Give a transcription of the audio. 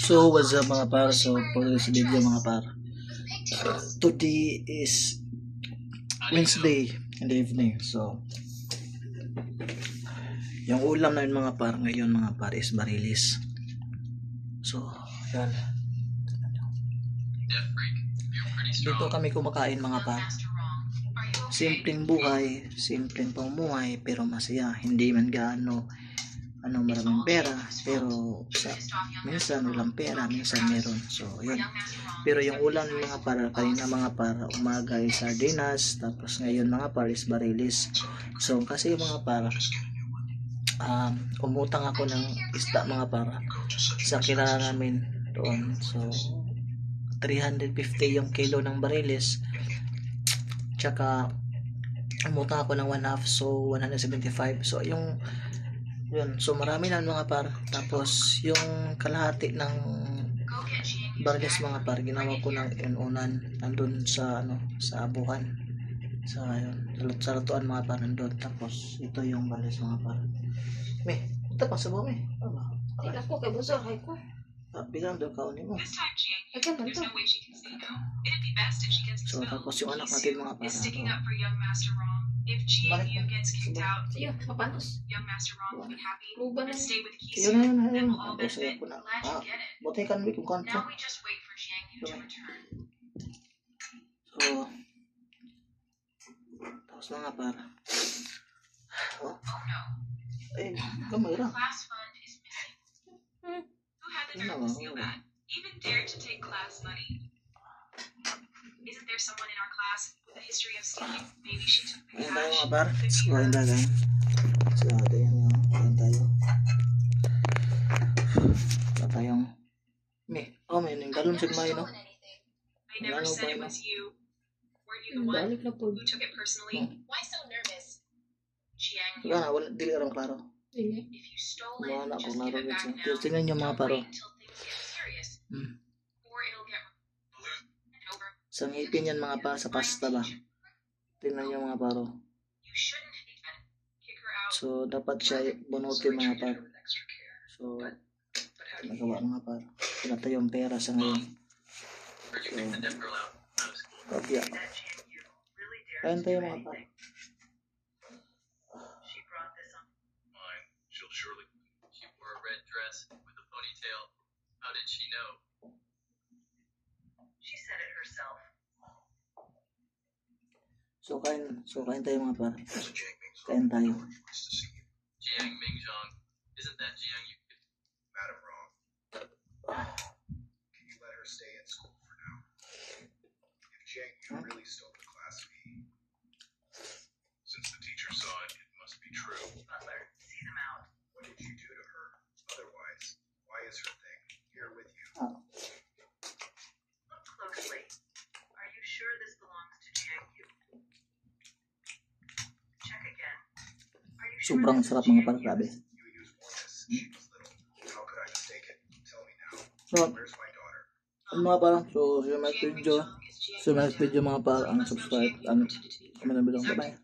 So what's up mga par, so for this video mga par, today is Wednesday in the evening. So yung ulam namin mga par ngayon mga par is barilis. So yan, dito kami kumakain mga par. Simpleng buhay, simpleng pamumuhay, pero masaya. Hindi man gaano maraming pera, pero minsan walang pera, minsan meron. So yun, pero yung ulam ng mga para kanina mga para umaga is sardinas, tapos ngayon mga par is barilis. So kasi mga para umutang ako ng isda mga para sa kilala namin doon. So 350 yung kilo ng barilis, tsaka umutang ako ng 1/2, so 175. So yun, so marami na mga par. Tapos yung kalahati ng barilis mga par ginawa ko ng inunan nandun sa sa abuhan, sa lutuan mga par nandun. Tapos ito yung barilis mga par. Ito pa sa bumi. Tingnan ko kay busor hay ko. Bilang daw kaon mo. Agad man to. So tapos yung anak natin mga par. Iyo, mapanos. Luban na. Yun. Tapos ayun po na. Buti kan week kung kanto. So tapos mga par. Eh, gamay ra. Even dared to take class money. Isn't there someone in our class with a history of stealing? Maybe she took the Ayan tayo cash. mga par. So ayan tayo. So ayan tayo. Wala tayong may yung galon sa may no. I never said it was you. Weren't you the one Balik na po. who took it personally? Why so nervous? Jiang, Wala na, wala dili aram klaro. Dili. if you stole Wala na it, ako just give klaro it back dito. now. Pero tingnan niyo mga Don't paro. wait until things get serious, or it'll get over. Sa ngipin yan mga par sa pasta ba. Tingnan niyo mga paro. You shouldn't even kick her out. So dapat siya bunutin mga par. So nagawa mga par. Wala tayong pera sa ngayon. Kopya. Kain tayo mga par. She brought this on. Mine. She'll surely. She wore a red dress with a ponytail. How did she know? She said it herself. So kain tayo mga par. Kain tayo. Jiang Mingzhong. Isn't that Jiang you could... Madam wrong. Can you let her stay in school for now? If Jiang Yu really stole the class fee, since the teacher saw it, it must be true. Butler, see them out. What did you do to her? Otherwise, why is her thing here with you? Look closely. Are you sure this belongs to Jiang Yu? Check again. Are you sure Sobrang this is sarap mga Jiang par, Yu? grabe. You used Mortis. She was little. How could I mistake it? Tell me now. So Where's my daughter? mga par, so yung next video mga par, ang subscribe, comment na bilang. Bye bye.